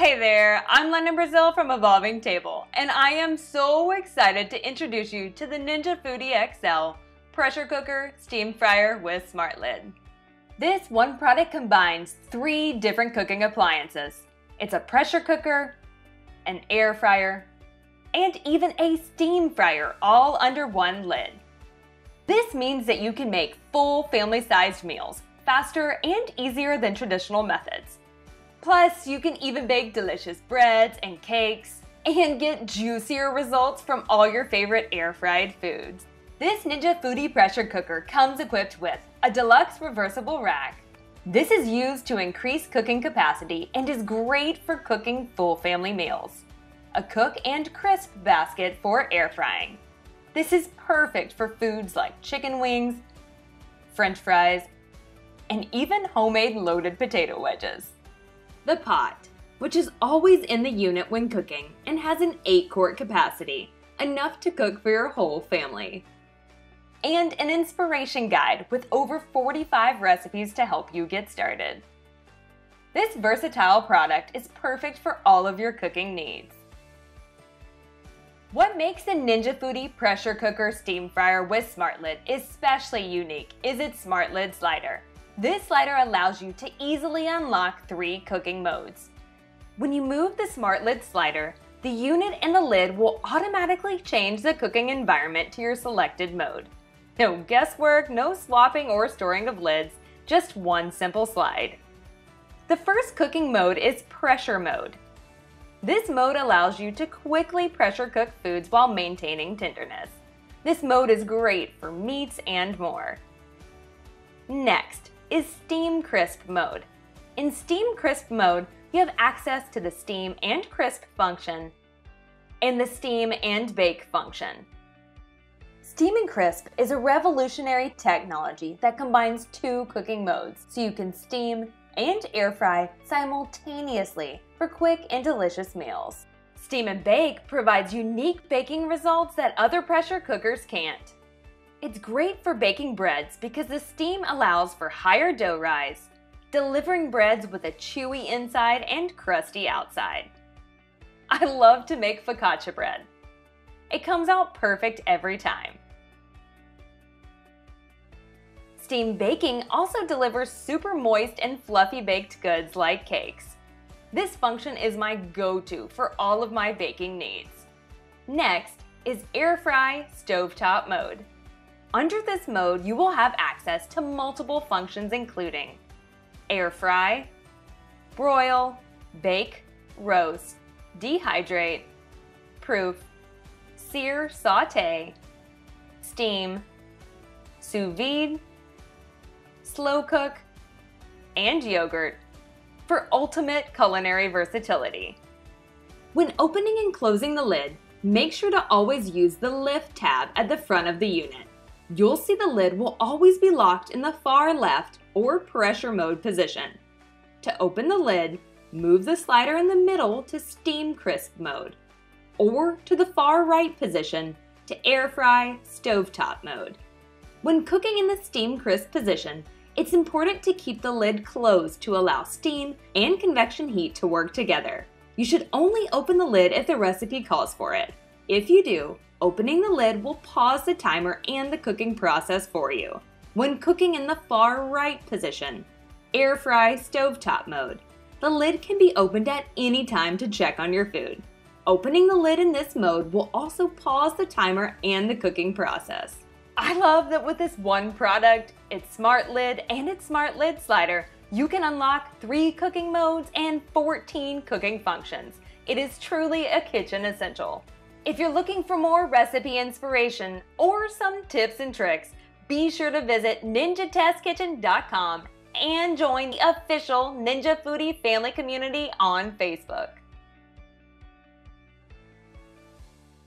Hey there, I'm London Brazil from Evolving Table, and I am so excited to introduce you to the Ninja Foodie XL pressure cooker steam fryer with smart lid. This one product combines 3 different cooking appliances. It's a pressure cooker, an air fryer, and even a steam fryer all under one lid. This means that you can make full family-sized meals faster and easier than traditional methods. Plus, you can even bake delicious breads and cakes and get juicier results from all your favorite air-fried foods. This Ninja Foodie pressure cooker comes equipped with a deluxe reversible rack. This is used to increase cooking capacity and is great for cooking full family meals. A cook and crisp basket for air frying. This is perfect for foods like chicken wings, French fries, and even homemade loaded potato wedges. The pot, which is always in the unit when cooking and has an 8-quart capacity, enough to cook for your whole family. And an inspiration guide with over 45 recipes to help you get started. This versatile product is perfect for all of your cooking needs. What makes the Ninja Foodie pressure cooker steam fryer with smart lid especially unique is its smart lid slider. This slider allows you to easily unlock 3 cooking modes. When you move the smart lid slider, the unit and the lid will automatically change the cooking environment to your selected mode. No guesswork, no swapping or storing of lids, just one simple slide. The first cooking mode is pressure mode. This mode allows you to quickly pressure cook foods while maintaining tenderness. This mode is great for meats and more. Next is steam crisp mode. In steam crisp mode, you have access to the steam and crisp function and the steam and bake function. Steam and crisp is a revolutionary technology that combines 2 cooking modes so you can steam and air fry simultaneously for quick and delicious meals. Steam and bake provides unique baking results that other pressure cookers can't. It's great for baking breads because the steam allows for higher dough rise, delivering breads with a chewy inside and crusty outside. I love to make focaccia bread. It comes out perfect every time. Steam baking also delivers super moist and fluffy baked goods like cakes. This function is my go-to for all of my baking needs. Next is air fry stovetop mode. Under this mode, you will have access to multiple functions including air fry, broil, bake, roast, dehydrate, proof, sear, saute, steam, sous vide, slow cook, and yogurt for ultimate culinary versatility. When opening and closing the lid, make sure to always use the lift tab at the front of the unit. You'll see the lid will always be locked in the far left or pressure mode position. To open the lid, move the slider in the middle to steam crisp mode, or to the far right position to air fry stovetop mode. When cooking in the steam crisp position, it's important to keep the lid closed to allow steam and convection heat to work together. You should only open the lid if the recipe calls for it. If you do, opening the lid will pause the timer and the cooking process for you. When cooking in the far right position, air fry stovetop mode, the lid can be opened at any time to check on your food. Opening the lid in this mode will also pause the timer and the cooking process. I love that with this one product, its smart lid and its smart lid slider, you can unlock 3 cooking modes and 14 cooking functions. It is truly a kitchen essential. If you're looking for more recipe inspiration or some tips and tricks, be sure to visit ninja.israel and join the official Ninja Foodie family community on Facebook.